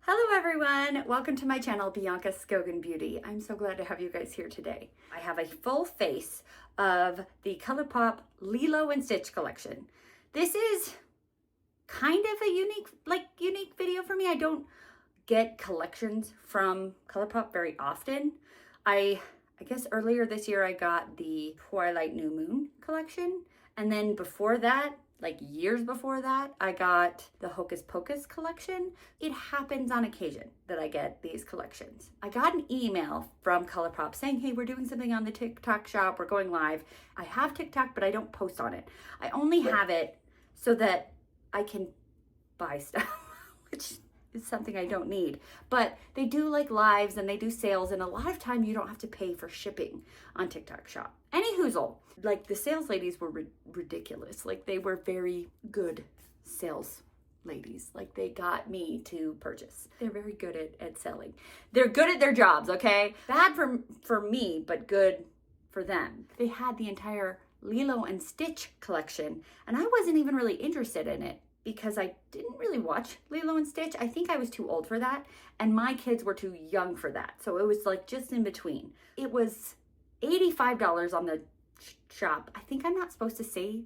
Hello everyone, welcome to my channel, BIANCASKOGENBEAUTY. I'm so glad to have you guys here today. I have a full face of the ColourPop Lilo and Stitch collection. This is kind of a unique video for me. I don't get collections from ColourPop very often. I guess earlier this year I got the Twilight New Moon collection, and then before that, like years before that, I got the Hocus Pocus collection. It happens on occasion that I get these collections. I got an email from ColourPop saying, hey, we're doing something on the TikTok shop, we're going live. I have TikTok, but I don't post on it. I only have it so that I can buy stuff, which is something I don't need. But they do like lives and they do sales, and a lot of time you don't have to pay for shipping on TikTok shop. Any hoozle. Like the sales ladies were ridiculous. Like they were very good sales ladies. Like they got me to purchase. They're very good at selling. They're good at their jobs, okay? Bad for me, but good for them. They had the entire Lilo and Stitch collection, and I wasn't even really interested in it because I didn't really watch Lilo and Stitch. I think I was too old for that, and my kids were too young for that. So it was like just in between. It was $85 on the shop. I think I'm not supposed to say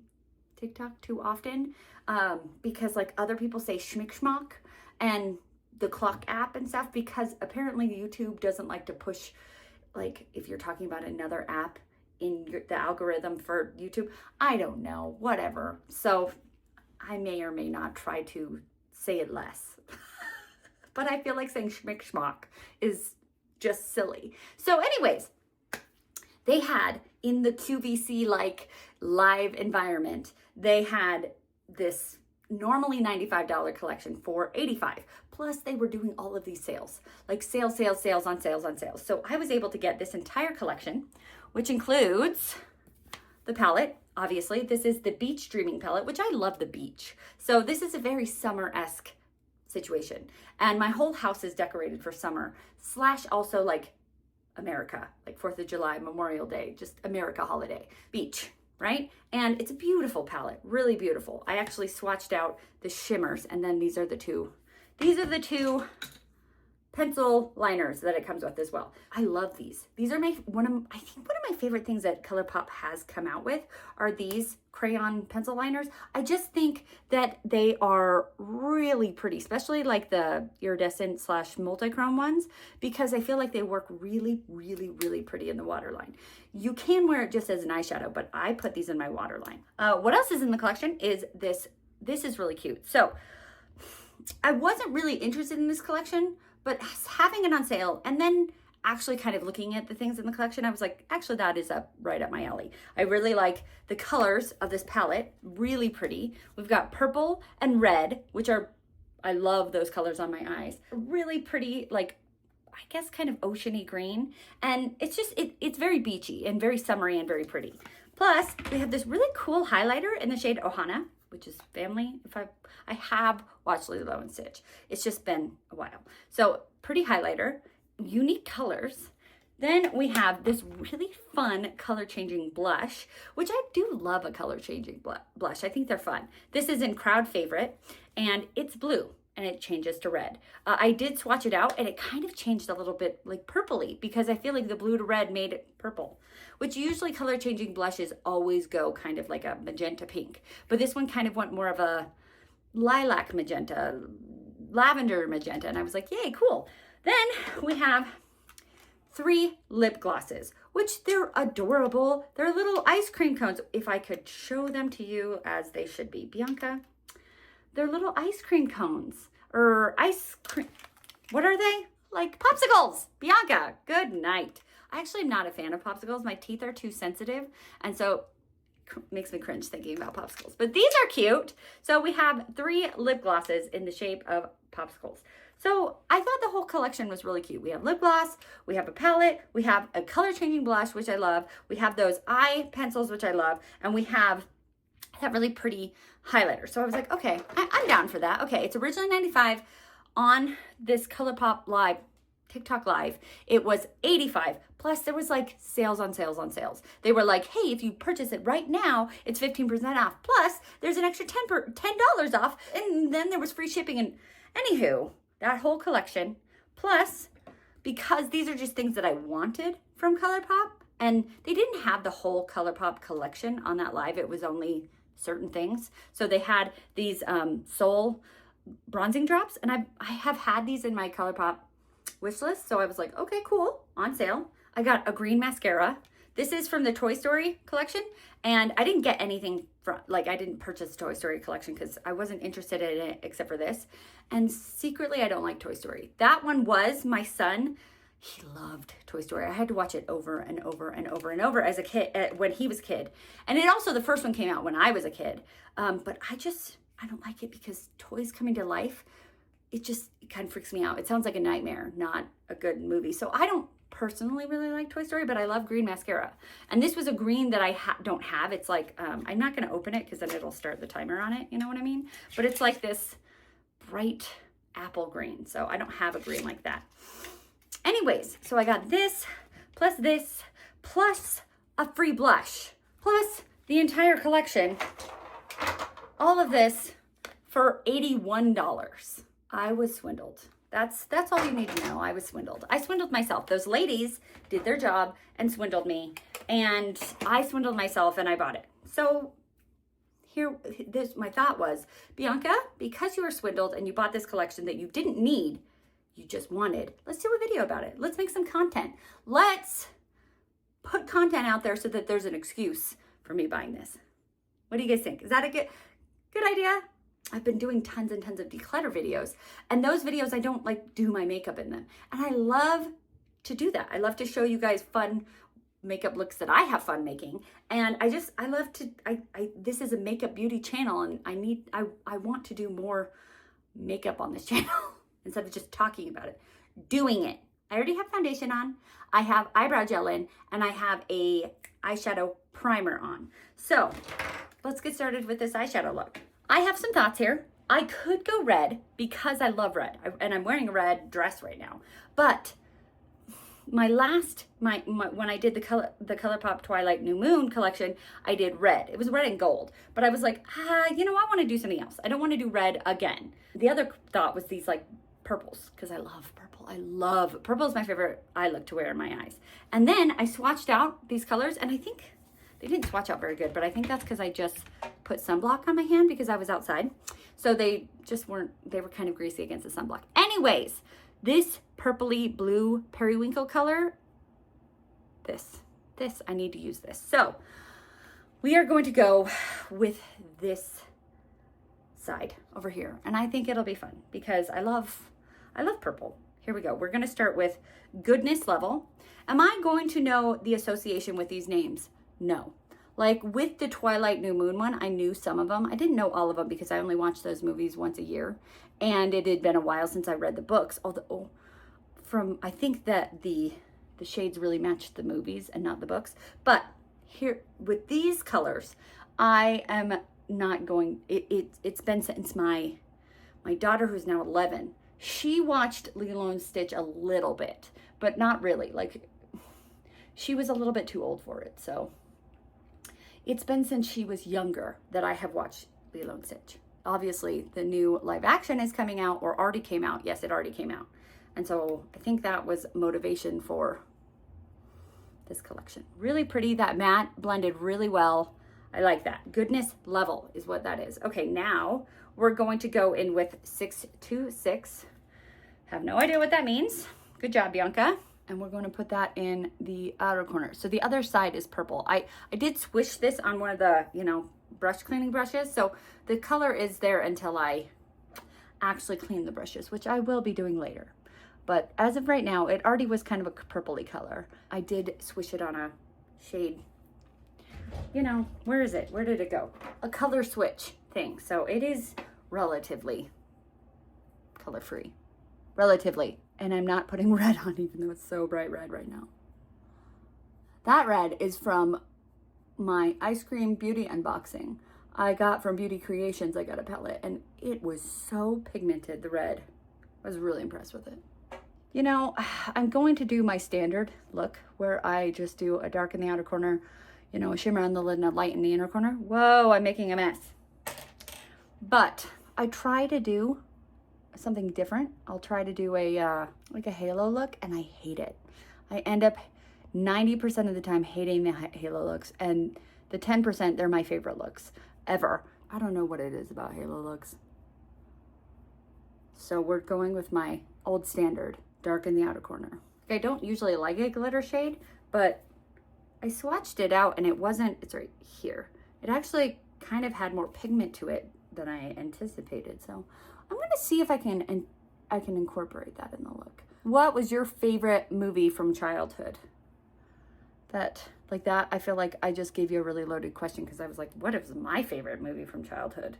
TikTok too often because like other people say schmick schmock and the clock app and stuff, because apparently YouTube doesn't like to push, like if you're talking about another app in the algorithm for YouTube. I don't know, whatever. So I may or may not try to say it less. But I feel like saying schmick schmock is just silly. So anyways, they had in the QVC like live environment, they had this normally $95 collection for $85. Plus they were doing all of these sales, like sales on sales. So I was able to get this entire collection, which includes the palette. Obviously, this is the Beach Dreaming palette, which I love the beach. So this is a very summer-esque situation. And my whole house is decorated for summer, / also like America, like 4th of July, Memorial Day, just America holiday, beach, right? And it's a beautiful palette, really beautiful. I actually swatched out the shimmers, and then these are the two pencil liners that it comes with as well. I love these. These are I think one of my favorite things that ColourPop has come out with are these crayon pencil liners. I just think that they are really pretty, especially like the iridescent / multi-chrome ones, because I feel like they work really pretty in the waterline. You can wear it just as an eyeshadow, but I put these in my waterline. What else is in the collection is this. This is really cute. So I wasn't really interested in this collection, but having it on sale and then actually kind of looking at the things in the collection, I was like, actually that is right up my alley. I really like the colors of this palette, really pretty. We've got purple and red, which I love those colors on my eyes. Really pretty, like, I guess kind of oceany green. And it's just, it's very beachy and very summery and very pretty. Plus, we have this really cool highlighter in the shade Ohana, which is family. I have watched Lilo and Stitch. It's just been a while. So pretty highlighter, unique colors. Then we have this really fun color changing blush, which I do love a color changing blush. I think they're fun. This is in Crowd Favorite, and it's blue and it changes to red. I did swatch it out and it kind of changed a little bit like purpley, because I feel like the blue to red made it purple, which usually color changing blushes always go kind of like a magenta pink. But this one kind of went more of a lilac magenta, lavender magenta. And I was like, yay, cool. Then we have 3 lip glosses, which they're adorable. They're little ice cream cones. If I could show them to you as they should be. Bianca, they're little ice cream cones, or ice cream, what are they? Like popsicles. Bianca, good night. I actually am not a fan of popsicles. My teeth are too sensitive, and so it makes me cringe thinking about popsicles. But these are cute. So we have 3 lip glosses in the shape of popsicles. So I thought the whole collection was really cute. We have lip gloss, we have a palette, we have a color changing blush, which I love. We have those eye pencils, which I love, and we have that really pretty highlighter. So I was like, okay, I'm down for that. Okay, it's originally $95 on this ColourPop Live, TikTok Live. It was $85. Plus there was like sales on sales on sales. They were like, hey, if you purchase it right now, it's 15% off. Plus there's an extra $10 off. And then there was free shipping. And anywho, that whole collection. Plus, because these are just things that I wanted from ColourPop, and they didn't have the whole ColourPop collection on that live. It was only certain things. So they had these Soul bronzing drops, and I have had these in my ColourPop wish list. So I was like, okay, cool, on sale. I got a green mascara. This is from the Toy Story collection, and I didn't get anything from, like, I didn't purchase Toy Story collection because I wasn't interested in it except for this. And secretly, I don't like Toy Story. That one was my son. He loved Toy Story. I had to watch it over and over and over and over as a kid, when he was a kid. And it also, the first one came out when I was a kid. But I don't like it because toys coming to life, it kind of freaks me out. It sounds like a nightmare, not a good movie. So I don't personally really like Toy Story, but I love green mascara. And this was a green that I don't have. It's like, I'm not going to open it because then it'll start the timer on it. You know what I mean? But it's like this bright apple green. So I don't have a green like that. Anyways, so I got this, plus a free blush, plus the entire collection. All of this for $81. I was swindled. That's all you need to know. I was swindled. I swindled myself. Those ladies did their job and swindled me, and I swindled myself and I bought it. So my thought was, Bianca, because you were swindled and you bought this collection that you didn't need, you just wanted, let's do a video about it. Let's make some content. Let's put content out there so that there's an excuse for me buying this. What do you guys think? Is that a good idea? I've been doing tons and tons of declutter videos, and those videos, I don't like do my makeup in them. And I love to do that. I love to show you guys fun makeup looks that I have fun making. And I love to, this is a makeup beauty channel, and I want to do more makeup on this channel instead of just talking about it, doing it. I already have foundation on, I have eyebrow gel in, and I have a eyeshadow primer on. So let's get started with this eyeshadow look. I have some thoughts here. I could go red because I love red, and I'm wearing a red dress right now. But when I did the ColourPop Twilight New Moon collection, I did red. It was red and gold, but I was like, I want to do something else. I don't want to do red again. The other thought was these like purples, because I love purple. Purple is my favorite eye look to wear in my eyes. And then I swatched out these colors, and I think they didn't swatch out very good, but I think that's because I just put sunblock on my hand because I was outside. So they were kind of greasy against the sunblock. Anyways, this purpley blue periwinkle color, I need to use this. So we are going to go with this side over here. And I think it'll be fun because I love purple. Here we go. We're going to start with goodness level. Am I going to know the association with these names? No. Like with the Twilight New Moon one, I knew some of them. I didn't know all of them because I only watched those movies once a year. And it had been a while since I read the books. Although I think that the shades really matched the movies and not the books. But here with these colors, I am not going, it's been since my daughter, who's now 11, she watched Lilo and Stitch a little bit, but not really. Like she was a little bit too old for it. So it's been since she was younger that I have watched Lilo and Stitch. Obviously, the new live action is coming out, or already came out. Yes, it already came out. And so I think that was motivation for this collection. Really pretty. That matte blended really well. I like that. Goodness level is what that is. Okay, now we're going to go in with 626. Have no idea what that means. Good job, Bianca. And we're going to put that in the outer corner. So the other side is purple. I did swish this on one of the, brush cleaning brushes. So the color is there until I actually clean the brushes, which I will be doing later. But as of right now, it already was kind of a purpley color. I did swish it on a shade. Where is it? Where did it go? A color switch thing. So it is relatively color-free. Relatively. And I'm not putting red on, even though it's so bright red right now. That red is from my ice cream beauty unboxing. I got from Beauty Creations. I got a palette, and it was so pigmented, the red. I was really impressed with it. I'm going to do my standard look where I just do a dark in the outer corner, a shimmer on the lid and a light in the inner corner. Whoa, I'm making a mess. But I try to do something different. I'll try to do a like a halo look, and I hate it. I end up 90% of the time hating the halo looks, and the 10%, they're my favorite looks ever. I don't know what it is about halo looks. So we're going with my old standard, dark in the outer corner. I don't usually like a glitter shade, but I swatched it out and it wasn't, it's right here. It actually kind of had more pigment to it than I anticipated. So I'm gonna see if I can incorporate that in the look. What was your favorite movie from childhood? Like that, I feel like I just gave you a really loaded question because I was like, what is my favorite movie from childhood?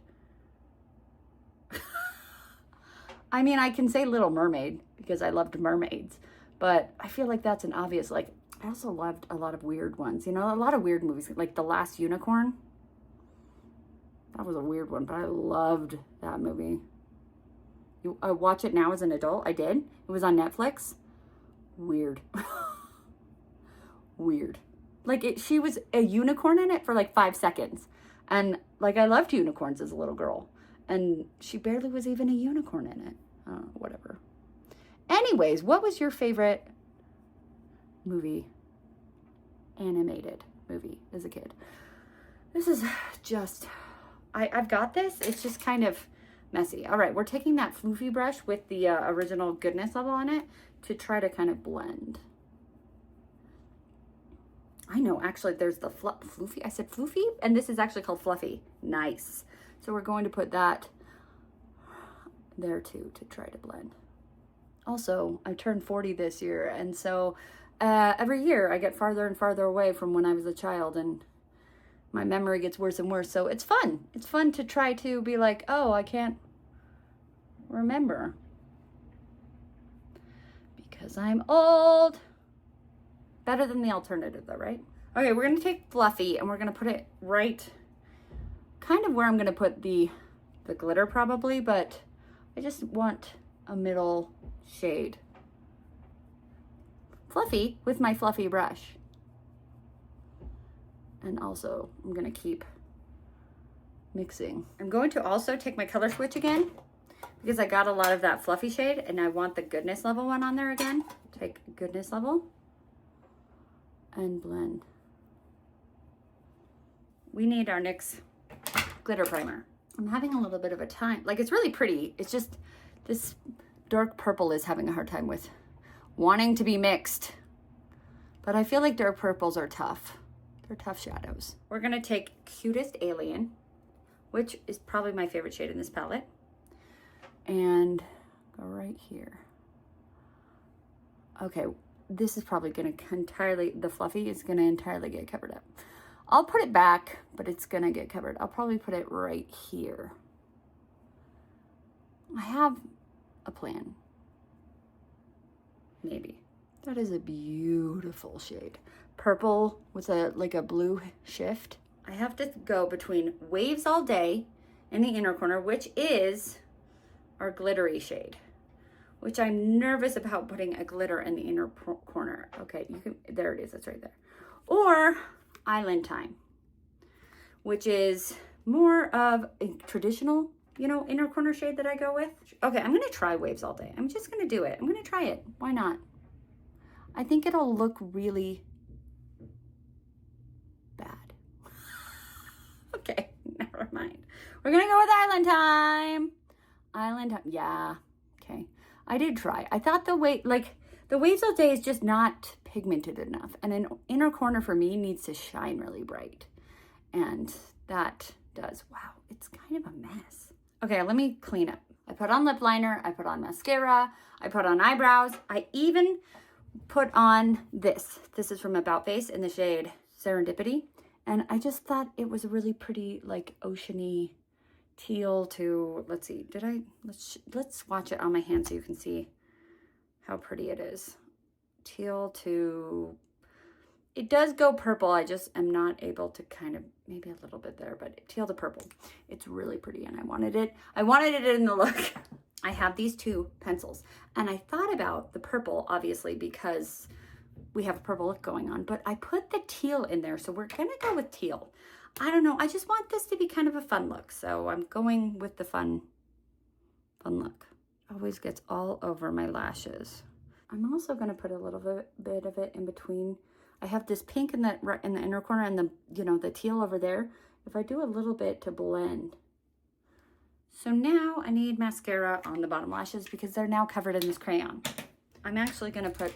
I mean, I can say Little Mermaid because I loved mermaids, but I feel like that's an obvious, like, I also loved a lot of weird ones, you know, a lot of weird movies, like The Last Unicorn. That was a weird one, but I loved that movie. I watch it now as an adult. I did. It was on Netflix. Weird. Weird. Like, she was a unicorn in it for like 5 seconds. And like, I loved unicorns as a little girl. And she barely was even a unicorn in it. Whatever. Anyways, what was your favorite movie, animated movie as a kid? This is just, I've got this. It's just kind of messy. All right, we're taking that floofy brush with the original goodness level on it to try to kind of blend. I know, actually, there's the floofy. I said floofy, and this is actually called fluffy. Nice. So we're going to put that there too to try to blend. Also, I turned 40 this year, and so every year I get farther and farther away from when I was a child, and my memory gets worse and worse. So it's fun. It's fun to try to be like, oh, I can't remember because I'm old. Better than the alternative though, right? Okay, we're gonna take Fluffy and we're gonna put it right kind of where I'm gonna put the glitter probably, but I just want a middle shade. Fluffy with my fluffy brush. And also I'm gonna keep mixing. I'm going to also take my color switch again because I got a lot of that fluffy shade and I want the goodness level one on there again. Take goodness level and blend. We need our NYX glitter primer. I'm having a little bit of a time, like it's really pretty. It's just this dark purple is having a hard time with wanting to be mixed. But I feel like dark purples are tough. They're tough shadows. We're gonna take Cutest Alien, which is probably my favorite shade in this palette, and go right here. Okay, this is probably gonna entirely, the fluffy is gonna entirely get covered up. I'll put it back, but it's gonna get covered. I'll probably put it right here. I have a plan. Maybe. That is a beautiful shade. Purple with like a blue shift. I have to go between Waves All Day in the inner corner, which is our glittery shade, which I'm nervous about putting a glitter in the inner corner. Okay, you can, there it is, it's right there. Or Island Time, which is more of a traditional, you know, inner corner shade that I go with. Okay, I'm gonna try Waves All Day. I'm just gonna do it. I'm gonna try it. Why not? I think it'll look really bad. Okay, never mind. We're gonna go with Island Time. Island Time, yeah, okay. I did try. I thought the Waves All Day is just not pigmented enough. And an inner corner for me needs to shine really bright. And that does, wow, it's kind of a mess. Okay, let me clean up. I put on lip liner, I put on mascara, I put on eyebrows, I even put on this. This is from About Face in the shade Serendipity. And I just thought it was a really pretty, like, oceany teal to, let's see, let's swatch it on my hand so you can see how pretty it is. Teal to, it does go purple. I just am not able to kind of, maybe a little bit there, but teal to purple. It's really pretty and I wanted it in the look. I have these two pencils and I thought about the purple, obviously, because we have a purple look going on, but I put the teal in there. So we're gonna go with teal. I don't know. I just want this to be kind of a fun look. So I'm going with the fun look. always gets all over my lashes. I'm also going to put a little bit of it in between. I have this pink in the inner corner and the, you know, the teal over there. If I do a little bit to blend. So now I need mascara on the bottom lashes because they're now covered in this crayon. I'm actually going to put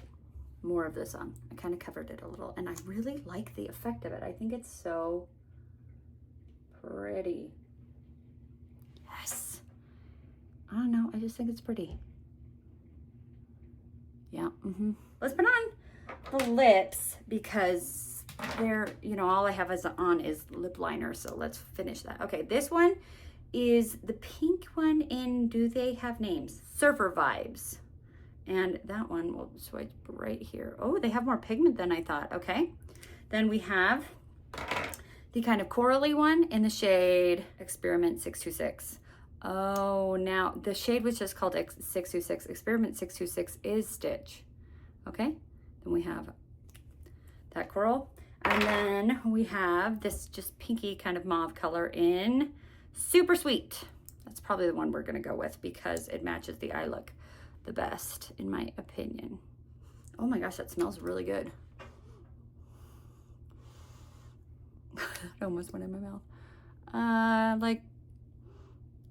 more of this on. I kind of covered it a little and I really like the effect of it. I think it's so pretty. Yes. I don't know. I just think it's pretty. Yeah. Let's put on the lips because they're, you know, all I have on is lip liner. So let's finish that. Okay. This one is the pink one in Do They Have Names? Surfer Vibes. And that one will swipe right here. Oh, they have more pigment than I thought. Okay. Then we have the kind of corally one in the shade Experiment 626. Oh, now the shade which is called 626, Experiment 626 is Stitch. Okay. Then we have that coral. And then we have this just pinky kind of mauve color in Super Sweet. That's probably the one we're going to go with because it matches the eye look the best, in my opinion. Oh my gosh, that smells really good. It almost went in my mouth. Like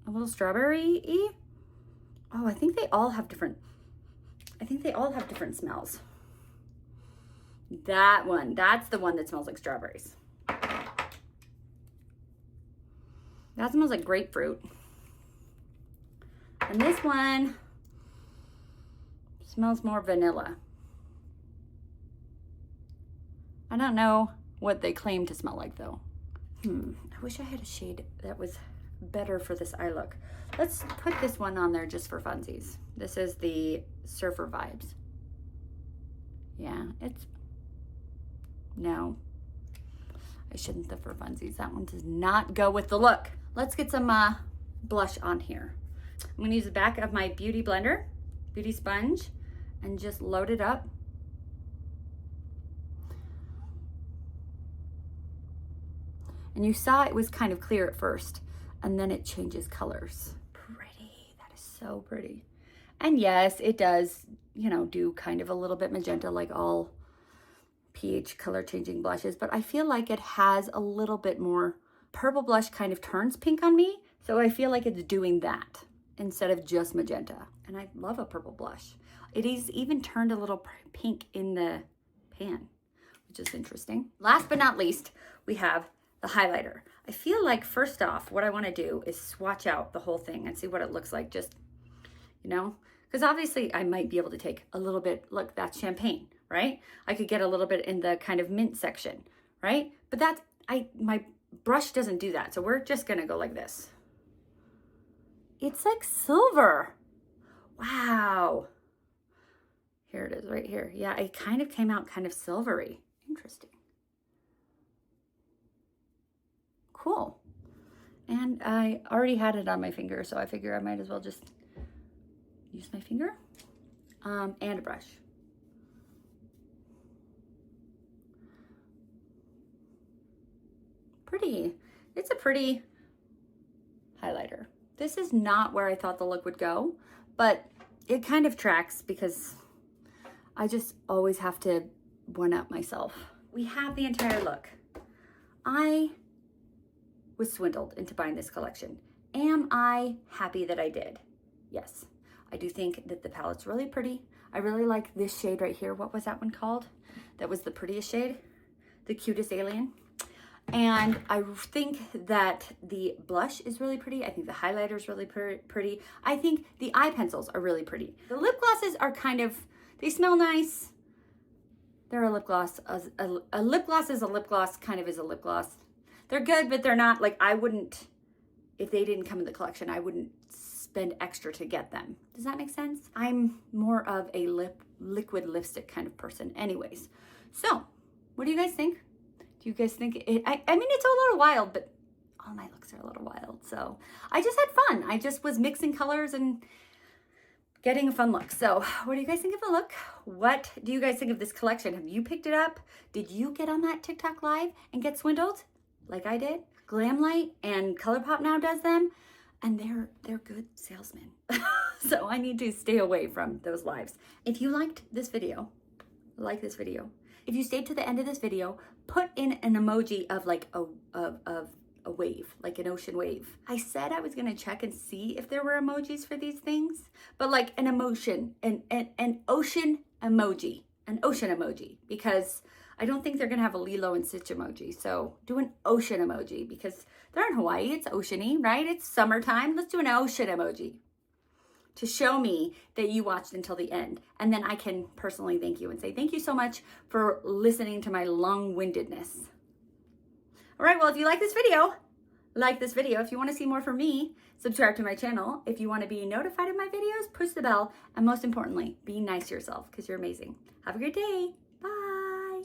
a little strawberry-y. Oh, I think they all have different smells. That one, that's the one that smells like strawberries. That smells like grapefruit. And this one smells more vanilla. I don't know what they claim to smell like though. I wish I had a shade that was better for this eye look. Let's put this one on there just for funsies. This is the Surfer Vibes. Yeah, no, I shouldn't have for funsies. That one does not go with the look. Let's get some blush on here. I'm gonna use the back of my beauty blender, beauty sponge, and just load it up. And you saw it was kind of clear at first, and then it changes colors. Pretty, that is so pretty. And yes, it does, you know, do kind of a little bit magenta like all pH color changing blushes, but I feel like it has a little bit more. Purple blush kind of turns pink on me, so I feel like it's doing that instead of just magenta. And I love a purple blush. It is even turned a little pink in the pan, which is interesting. Last but not least, we have the highlighter. I feel like first off, what I want to do is swatch out the whole thing and see what it looks like, just, you know, because obviously I might be able to take a little bit, look, that's champagne, right? I could get a little bit in the kind of mint section, right? But that's, my brush doesn't do that. So we're just going to go like this. It's like silver. Wow. Here it is right here. Yeah, it kind of came out kind of silvery. Interesting. Cool. And I already had it on my finger, so I figure I might as well just use my finger and a brush. Pretty. It's a pretty highlighter. This is not where I thought the look would go, but it kind of tracks because I just always have to one-up myself. We have the entire look. I was swindled into buying this collection. Am I happy that I did? Yes. I do think that the palette's really pretty. I really like this shade right here. What was that one called? That was the prettiest shade. The Cutest Alien. And I think that the blush is really pretty. I think the highlighter is really pretty. I think the eye pencils are really pretty. The lip glosses are kind of, they smell nice. They're a lip gloss. A lip gloss is a lip gloss, kind of is a lip gloss. They're good, but they're not, like, I wouldn't, if they didn't come in the collection, I wouldn't spend extra to get them. Does that make sense? I'm more of a liquid lipstick kind of person anyways. So, what do you guys think? Do you guys think it, I mean, it's a little wild, but all my looks are a little wild. So I just had fun. I just was mixing colors and getting a fun look. So what do you guys think of the look? What do you guys think of this collection? Have you picked it up? Did you get on that TikTok live and get swindled like I did? Glamlight and ColourPop now does them. and they're good salesmen. So I need to stay away from those lives. If you liked this video, like this video, if you stayed to the end of this video, put in an emoji of like a wave, like an ocean wave. I said I was gonna check and see if there were emojis for these things, but like an emotion, an ocean emoji, because I don't think they're gonna have a Lilo and Stitch emoji. So do an ocean emoji because they're in Hawaii, it's oceany, right? It's summertime, let's do an ocean emoji to show me that you watched until the end. And then I can personally thank you and say, thank you so much for listening to my long-windedness. All right, well, if you like this video, like this video. If you want to see more from me, subscribe to my channel. If you want to be notified of my videos, push the bell. And most importantly, be nice to yourself because you're amazing. Have a great day. Bye.